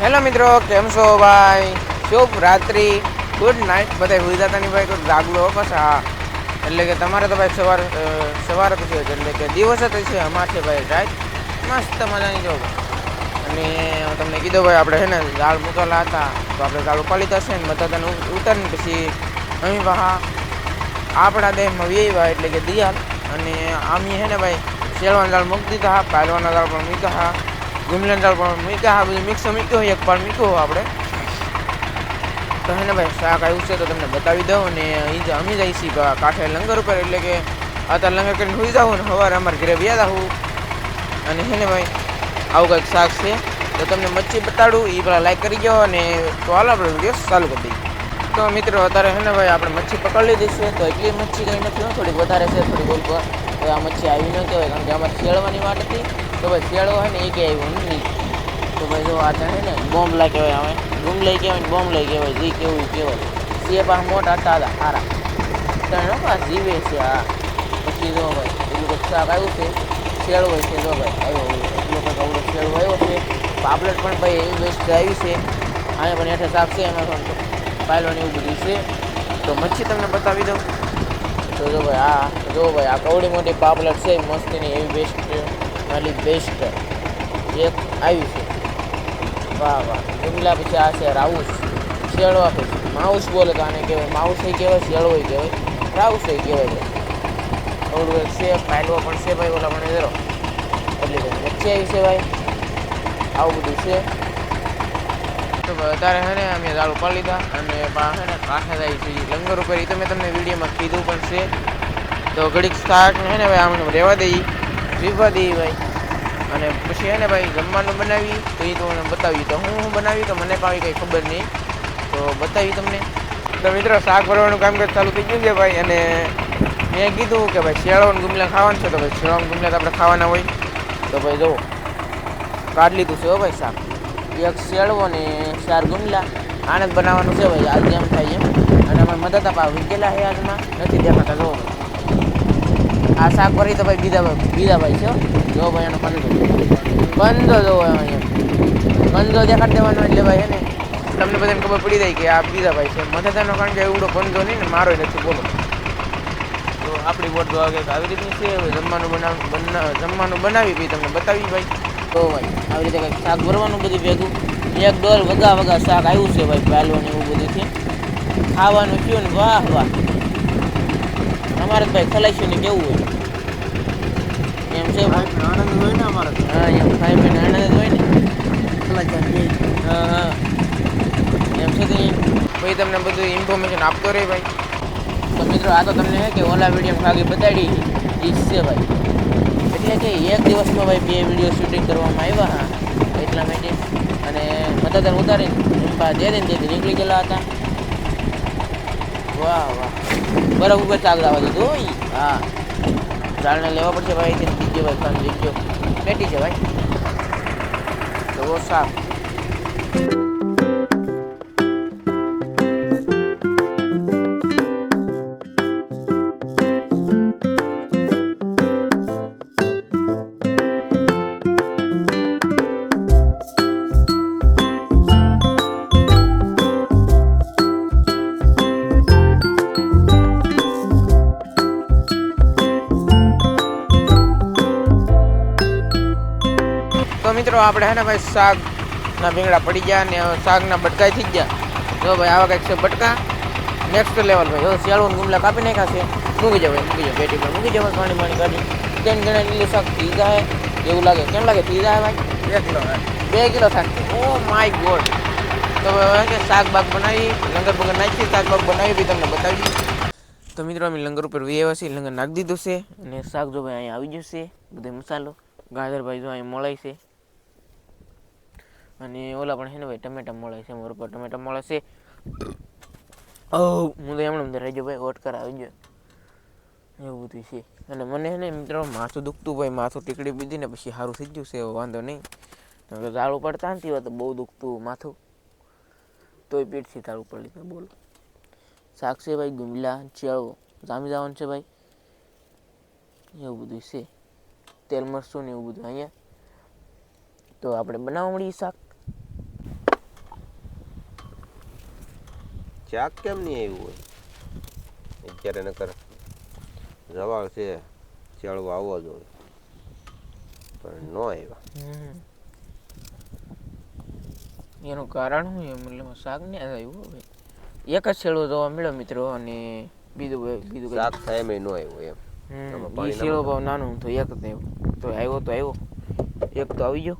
Hello મિત્રો, કેમ છો ભાઈ? શુભ રાત્રિ, ગુડ નાઇટ. બધા હોઈ જતા નહીં ભાઈ, તો જાગલો પાછા. એટલે કે તમારે તો ભાઈ સવાર જ છે, એટલે કે દિવસ જ છે. અમાર છે ભાઈ રાત મસ્ત મજાની જો. અને હું તમને કીધું ભાઈ, આપણે છે ને ઝાડ મૂકેલા હતા, તો આપણે ઝાડ ઉપાડી થશે ને બધા ઉતારીને પછી અહીં બહા આપણા દેહમાં વ્યવા એટલે કે દિયાલ. અને આમ છે ને ભાઈ, શેરવાના ઝાડ મૂકી દીધા હા, પાલવાના ઝાડ પણ મૂક્યા હા, ગુમલાના ઝાડ પણ મૂક્યા હા, બધું મિક્સ મૂક્યું હોય. એક પણ મૂક્યું આપણે તો હે ને ભાઈ, શાક આવ્યું છે તો તમને બતાવી દઉં. અને અહીં અમી જાય છીએ કાંઠે લંગર ઉપર, એટલે કે અત્યારે લંગર કરીને સુઈ જાઉં ને સવારે અમારે ઘરે વ્યાદ આવું. અને હે ને ભાઈ, આવું કંઈક શાક છે તો તમને મચ્છી બતાડું. એ પેલા લાઈક કરી જાઓ અને તો હાલ આપણે વિડીયો ચાલુ કરી દઈએ. તો મિત્રો, અત્યારે હે ને ભાઈ, આપણે મચ્છી પકડી લીધી છે. તો એટલી મચ્છી કંઈ નથી, થોડીક વધારે છે, થોડીક ઓલકો. તો આ મચ્છી આવી ન કહેવાય, કારણ કે અમારે શેળવાની વાત હતી. તો ભાઈ શેળો હોય ને એ કે આવ્યું નહીં. તો ભાઈ જો આ છે ને બોમ્બલા કહેવાય, અમે ગુમલાઈ કહેવાય ને બોમ્બલાઈ કહેવાય, જે કેવું કહેવાય. સે પા મોટા હતા હારા ત્રણ પાસ જીવે છે. હા, પછી જો ભાઈ એટલું કંઈક શાક આવ્યું છે. શેળો હોય છે, જો ભાઈ આવ્યો એટલો કંઈક અવડો શેળો આવ્યો છે. પાપલેટ પણ ભાઈ એવી બેસ્ટ આવી છે. અહીંયા પણ હેઠે શાક છે, એમાં પણ પાયલોને એવું બધું છે. તો મચ્છી તમને બતાવી દઉં. તો જો ભાઈ જો ભાઈ, આ કવડી મોટી પાપલેટ છે, મસ્તીની એવી બેસ્ટ માલી બેસ્ટ એક આવી છે. વાહ વાહ. જુમલા પછી આ છે રાઉસ, શેળો આપે છે. માઉસ બોલે તો આને કહેવાય, માઉસ એ કહેવાય, શેળો એ કહેવાય, રાઉસ એ કહેવાય ભાઈ. અવડું એક છે, પાયલો પણ છે ભાઈ, ઓલા પણ જરો એટલે વચ્ચે આવી છે ભાઈ. આવું બધું છે. તો અત્યારે હે ને અમે દાળ ઉપાડી લીધા અને હે ને કાંઠે જાય છે લંગર ઉપર. એ તો મેં તમને વિડીયોમાં કીધું પણ છે. તો ઘડીક શાક હે ને ભાઈ આમ રહેવા દઈએ, રીવા દઈએ ભાઈ. અને પછી હે ને ભાઈ જમવાનું બનાવી, તો એ તો મને બતાવી. તો હું બનાવી તો મને કાંઈ કંઈ ખબર નહીં, તો બતાવી તમને. તો મિત્રો, શાક ભરવાનું કામકાજ ચાલુ થઈ ગયું છે ભાઈ. અને મેં કીધું કે ભાઈ શેળો ને ગુમલા ખાવાનું છે, તો ભાઈ શેળો ને ગુમલા તો આપણે ખાવાના હોય. તો ભાઈ જુઓ, કાઢી લીધું છે હો ભાઈ શાક. એક શેળવો ને 4 ગુમલા. આને જ બનાવવાનું છે ભાઈ, આજ જેમ થાય એમ. અને અમારે મદદ આપા વીકેલા છે, આજમાં નથી દેખાતા. જો આ શાક ભરી તો ભાઈ બીજા ભાઈ છે. જો ભાઈ એનો પંજો જોવો અહીંયા પંજો દેખાડી દેવાનો, એટલે ભાઈ હે ને તમને બધાને ખબર પડી જાય કે આ બીજા ભાઈ છે. મદદનો કારણ કે એવડો પંજો નહીં ને, મારો નથી બોલો. તો આપણી બોટ તો આવી રીતની છે. જમવાનું બનાવી પછી તમને બતાવી ભાઈ. તો ભાઈ આવી રીતે કંઈક શાક ભરવાનું બધું ભેગું. એક ડોલ વગા શાક આવ્યું છે ભાઈ, પહેલું એવું બધું છે. ખાવાનું થયું ને વાહ વાહ. અમારે ભાઈ ખલાસ્યું ને કેવું હોય એમ છે ભાઈ, આનંદ હોય ને અમારે. હા, એમ ખાઈ પીને આનંદ જ હોય ને. હા હા, એમ છે. તો ભાઈ તમને બધું ઇન્ફોર્મેશન આપતો રહે ભાઈ. તો મિત્રો, આ તો તમને હે કે ઓલા વિડીયોમાં ભાગે બતાડી ઈજ છે ભાઈ. એટલે કે એક દિવસમાં ભાઈ 2 વિડીયો શૂટિંગ કરવામાં આવ્યા હા, એટલા માટે. અને મદદ ઉતારીને દે દે નીકળી ગયેલા હતા. વાહ વાહ. બરફ ઉપર ચાક લાવવા દીધું. હા, ઝાડને લેવા પડશે ભાઈ. દીજો ભાઈ, ખાન દીજો પેટી છે ભાઈ. તો શાક તો મિત્રો, આપણે હે ને ભાઈ શાકના ભીંગડા પડી ગયા ને શાકના બટકાઈ થઈ ગયા. જો ભાઈ આવા કંઈક છે બટકા, નેક્સ્ટ લેવલ ભાઈ. જો શિયાળું ગુમલા કાપી નાખ્યા છે. મૂકી જાવ પેટી પર મૂકી જાવ. પાણી કાઢી 3 ગણા લીલું શાક થઈ જાય એવું લાગે. કેમ લાગે થઈ જાય ભાઈ? 2 કિલો શાક. Oh my God. તો કે શાક બાગ બનાવી, લંગર બગર નાખી, શાક બાગ બનાવી બી તમને બતાવી. તો મિત્રો, અમે લંગર ઉપર વ્યવા છીએ. લંગર નાખી દીધું છે અને શાક જો ભાઈ અહીંયા આવી જશે. બધો મસાલો ગાજર ભાઈ જો અહીં મળે છે. અને ઓલા પણ છે ને ભાઈ ટમેટા મળે છે. મોર પર ટમેટા મળે છે. હું તો એમણે રહી ગયો ભાઈ, ઓટકાર આવી ગયો એવું બધું છે. અને મને છે ને મિત્રો માથું દુખતું ભાઈ, માથું ટીકડી બીધી ને પછી સારું થઈ ગયું છે. વાંધો નહીં. ઝાડુ પડતા નથી હોય તો બહુ દુખતું માથું, તોય પેટથી ઝાડુ પડી લીધું. બોલો, શાક છે ભાઈ ગુમલા ચેળવો જામી જવાનું છે ભાઈ. એવું બધું છે. તેલ મરચું ને એવું બધું અહીંયા. તો આપણે બનાવવા મળીએ શાક. શાક કેમ નહીં આવ્યું હોય અત્યારે નકર જવાળ છે ચાળવો આવવો જોઈએ પણ ન આવ્યા. એનું કારણ શું એમ મતલબ શાક ને આવ્યું હવે એક જ શેળો જોવા મળ્યો મિત્રો અને બીજું શાક થાય એમ ન આવ્યું એમ. એ શેળો ભાવ નાનું તો એક જ આવ્યો તો આવ્યો એક તો આવી ગયો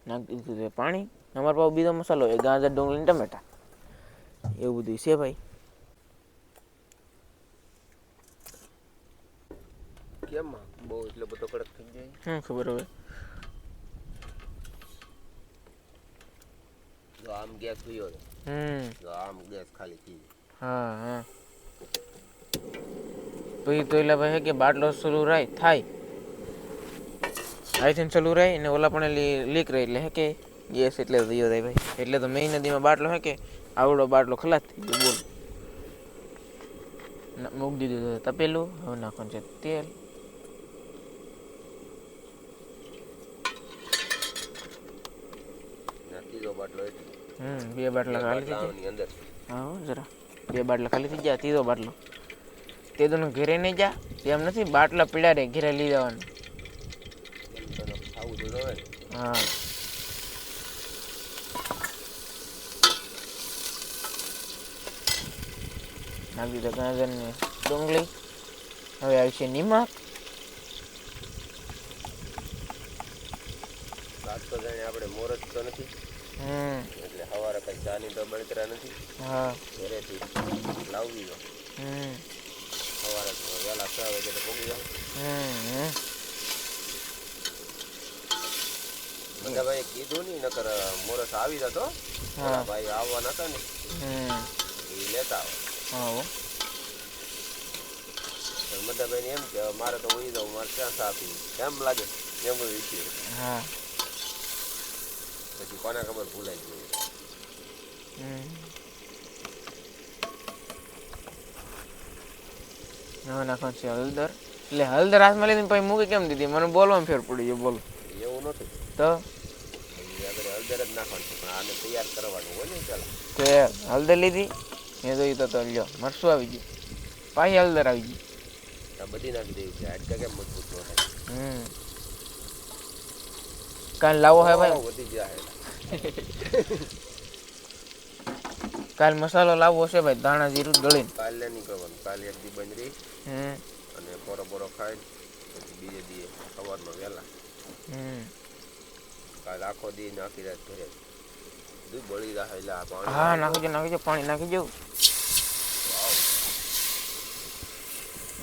નાખી દીધું પાણી. અમારા પાસે બીજો મસાલો હોય ગાજર ડુંગળી ટમેટા એવું બધું છે ભાઈ. કેમ બહુ એટલો બધો કડક થઈ જાય ખબર હવે જો આમ ગેસ પીયો જો આમ ગેસ ખાલી થઈ હા પછી તો એટલે ભાઈ કે બાટલો ચાલુ થાય આઈથી ચાલુ રહે ને ઓલા પણ લીક રહે એટલે હે કે ગેસ એટલે થયો થાય ભાઈ. એટલે તો મેં નદીમાં બાટલો હે કે આવડો બાટલો ખલાસ થઈ ગયો બોલ. મૂકી દીધું તપેલું. હવે નાખવાનું છે તેલ. ત્રીજો બાટલો એટલે 2 બાટલા ખાલી થઈ જાય. અંદર હા જરા 2 બાટલા ખાલી થઈ જાય. ત્રીજો બાટલો તે તો ઘરે નહીં જા એમ નથી બાટલા પીડા રે ઘરે લઈ જવાનું. હા નાખી દીધો ગાજર ને ડુંગળી. હવે આવશે નિમક. તો જાણે આપણે મોરજ તો નથી એટલે સવારે કઈ ચાની તો બળતરા નથી. હા ઘરેથી લાવવી દો સવારે વહેલા 6 વાગે તો પહોંચી જાવ. બધા ભાઈ કીધું નહીં નકર મોરસ આવી જતો ભાઈ આવવાના હતા ને એ લેતા આવે. બધા ભાઈ એમ કે મારે તો ઉઈ જાવ મારે ક્યાં સા પી એમ લાગે એમ વિશે પછી કોને ખબર ભૂલાઈ ગઈ. હવે નાખવાનું છે હળદર. એટલે હળદર હાથમાં લઈને પછી મૂકી કેમ દીધી મને બોલવામાં ફેર પડી ગયો. બોલો એવું નથી તો હળદર જ નાખવાનું પણ આને તૈયાર કરવાનું હોય ને પેલા તે હળદર લીધી એ જોયું તો લ્યો મરસું આવી ગયું પાછી હળદર આવી ગઈ. આ બધી નાખી દેવી છે હાડકા કેમ મજબૂત ન થાય. કાલ લાવો હે ભાઈ વધી જાય. કાલ મસાલો લાવવો છે ભાઈ ધાણા જીરું દળીને. કાલે નહીં કરવાનું કાલે એક દી બંધ રહી અને પોરો ખાઈ પછી બીજે દી સવારમાં વહેલા કાલે આખો દી નાખી રાત ઘરે દૂધ બળી જાય એટલે આ પાણી હા નાખી દો પાણી નાખી દો.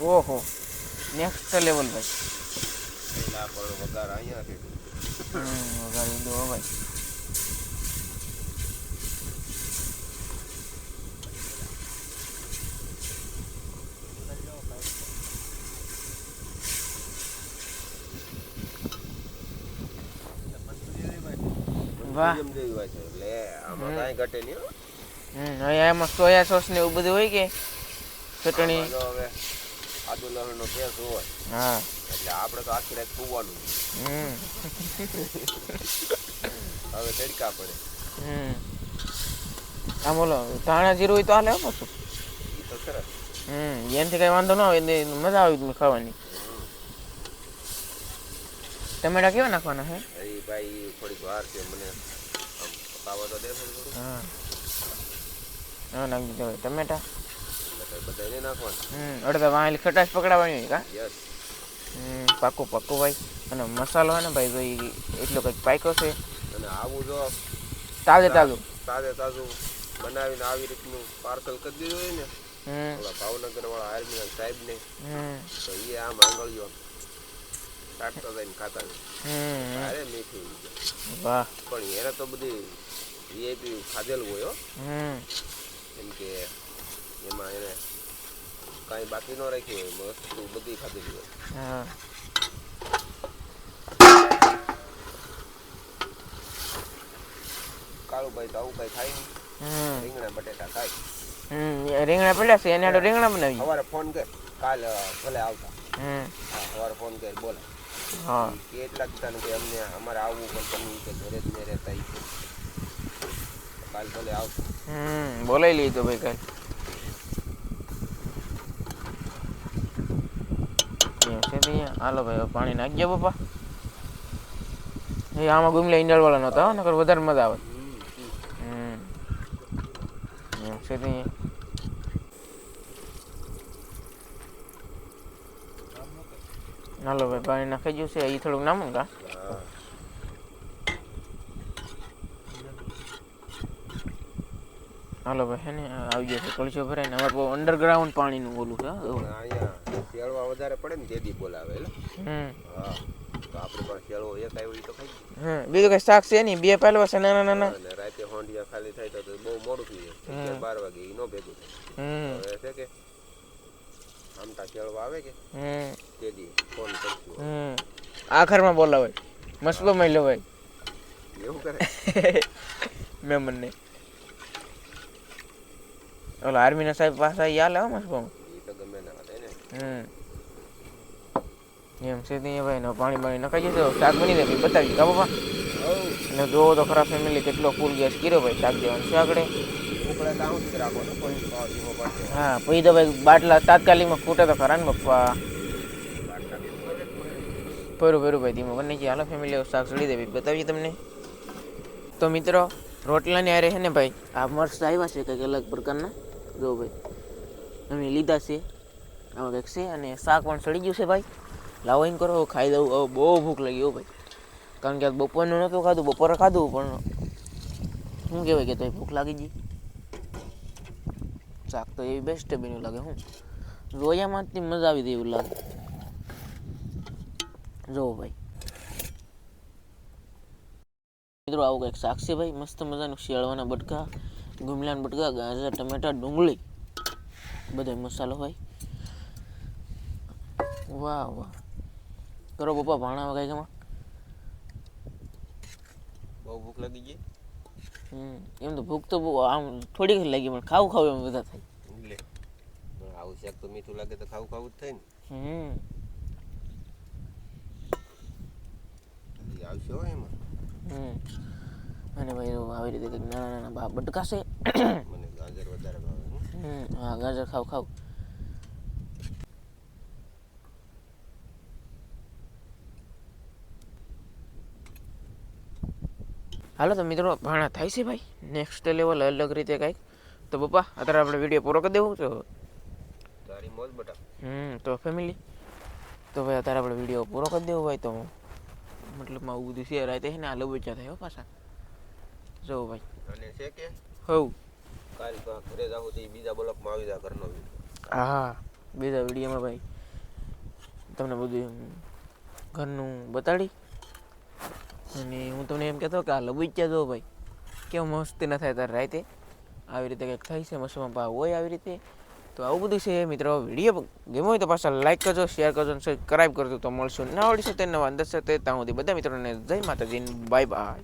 ઓહો નેક્સ્ટ લેવલ ભાઈ. એટલે આ પણ વઘાર અહીંયા છે વઘારી દો ભાઈ. વાહ એટલે આમાં કાંઈ ઘટે નહીં. એમાં સોયા સોસ ને એવું બધું હોય કે ચટણી હવે આદુ લસણ નો પેસ્ટ હોય હા એટલે આપણે તો આખી રાત કૂવાનું હવે તડકા પડે. આ બોલો ધાણા જીરું હોય તો હાલે પાછું એ તો સરસ. એનાથી કઈ વાંધો ના આવે મજા આવી ખાવાની. ટમેટા કેવા નાખવાના હે ભાઈ થોડીક વાર છે મને પાવા તો દે થોડું. હા નાખી દીધા હોય ટમેટા બધા નહીં નાખવાના. અડધા વાંલી ખટાશ પકડાવાની હોય કા. યસ પાકું ભાઈ. અને મસાલો હે ને ભાઈ જો એટલો કંઈક પાક્યો છે અને આવું જો તાજું બનાવીને આવી રીતનું પાર્સલ કરી દીધું હોય ને ભાવનગર વાળા આર્મી સાહેબ ને તો એ આમ આંગળીઓ કાઢતા જાય ને ખાતા અરે મીઠી વાહ. પણ એને તો બધી વીઆઈપી ખાધેલું હોય એમ કે એમાં એને કાંઈ બાકી ન રાખ્યું હોય વસ્તુ બધી ખાધેલી હોય. કાળુભાઈ તો આવું કઈ ખાય નહીં. રીંગણા બટેટા ખાય. રીંગણા પડ્યા છે એને રીંગણા બનાવી સવારે ફોન કર કાલ ભલે આવતા. સવારે ફોન કરી બોલે કેટલાક દીધા કે અમને અમારે આવવું પણ તમે કે ઘરે જ નહીં રહેતા કાલ ભલે આવતા. બોલાવી લીધો ભાઈ કાલ. એમ છે ત્યાં. હાલો ભાઈ હવે પાણી નાખી ગયા પપ્પા. એ આમાં ગુમલા ઈંડાળવાળા નહોતા નકર વધારે મજા આવે. એમ છે ત્યાં. હાલો ભાઈ પાણી નાખી ગયું છે એ થોડુંક નામું કા. હાલો ભાઈ હે ને આવી ગયો છે કળશો ભરાઈને. અમારે બહુ અંડરગ્રાઉન્ડ પાણીનું ઓલું છે. અહીંયા શેળવા વધારે પડે ને તેથી બોલાવે એટલે હા તો આપણે પણ શેળવો એક આવ્યો તો ખાઈ બીજું કઈ શાક છે નહીં. 2 પાલવા છે નાના નાના. અને રાતે હોંડિયા ખાલી થાય તો બહુ મોડું થઈ જાય 12 વાગે ઈ નો ભેગું થાય. હવે છે કે આમટા શેળવા આવે કે તેથી ફોન કરશું. આખરમાં બોલાવે મસ્બો મળી લેવાય એવું કરે મહેમાન ને. ઓલા આર્મીના સાહેબ પાસે યાદ આવે મસ્બો. ઈ તો ગમે ના વાત ને. એમ છે ત્યાં ભાઈ પાણી પાણી નખાઈ જશે. શાક બની જાય બતાવી કા બાપા. અને જોવો તો ખરા ફેમિલી કેટલો ફૂલ ગેસ કર્યો ભાઈ શાક દેવાનું છે આગળ. ઉકળે તો આવું જ રાખો ને કોઈ પાવ ધીમો પડશે. હા પછી તો ભાઈ બાટલા તાત્કાલિકમાં ખૂટે તો ખરા ને પપ્પા. ભરું ભાઈ ધીમો બને છે. હાલો ફેમિલી શાક સડી દે બતાવીએ તમને. તો મિત્રો રોટલાની આરે છે ને ભાઈ આ મરચ આવ્યા છે કંઈક અલગ પ્રકારના. જો ભાઈ અમે લીધા છે આમાં કંઈક છે. અને શાક પણ સડી ગયું છે ભાઈ. લાવો એમ કરો ખાઈ દઉં. હવે બહુ ભૂખ લાગી હો ભાઈ. કારણ કે બપોરનું નહોતું ખાધું. બપોરે ખાધું પણ શું કહેવાય કે તો ભૂખ લાગી ગઈ. શાક તો એવી બેસ્ટ બન્યું લાગે. હું રોયામાંથી મજા આવી દે એવું લાગે. જો ભાઈ મિત્રો આવું કંઈક શાક છે ભાઈ મસ્ત મજાનું. શિયાળવાના બટકા, ગુમલાના બટકા, ગાજર, ટમેટા, ડુંગળી બધા મસાલો ભાઈ. વાહ વાહ કરો પપ્પા ભાણા કઈ એમાં. બહુ ભૂખ લાગી ગઈ. એમ તો ભૂખ તો બહુ આમ થોડીક લાગી પણ ખાવું ખાવું એમ બધા થાય. લે આવું શાક તો મીઠું લાગે તો ખાવું ખાવું જ થાય ને. આવશે હો એમાં. અને ભાઈ આવી રીતે કંઈક નાના નાના બટકા છે. મને ગાજર વધારે ભાવે. હા ગાજર ખાવ ખાવ. હાલો તો મિત્રો ભાણા થાય છે ભાઈ નેક્સ્ટ લેવલ અલગ રીતે કાંઈક. તો પપ્પા અત્યારે આપણે વિડીયો પૂરો કરી દેવું તો તારી મોજ બટા. તો ફેમિલી તો ભાઈ અત્યારે આપણે વિડીયો પૂરો કરી દેવો ભાઈ. તો મતલબ આવું બધું છે રાતે છે ને આ લબોચા થાય પાછા. જો ભાઈ અને છે કે હવ કાલ તો ઘરે જાવ તો બીજા બ્લોકમાં આવી જા ઘરનો વિડીયો. હા બીજા વિડીયોમાં ભાઈ તમને બધું ઘરનું બતાડી. અને હું તમને એમ કહેતો કે આ લબોચા જો ભાઈ કેવું મસ્તી ન થાય તારે રાતે આવી રીતે કંઈક થાય છે મસમાં ભાવ હોય આવી રીતે. તો આવું બધું છે મિત્રો. વિડીયો ગમ્યો હોય તો પાછા લાઈક કરજો, શેર કરજો અને સબસ્ક્રાઈબ કરજો. તો મળશું ના આવડી છે તે નવા અંદર સાથે ત્યાં સુધી બધા મિત્રોને જય માતાજી, બાય બાય.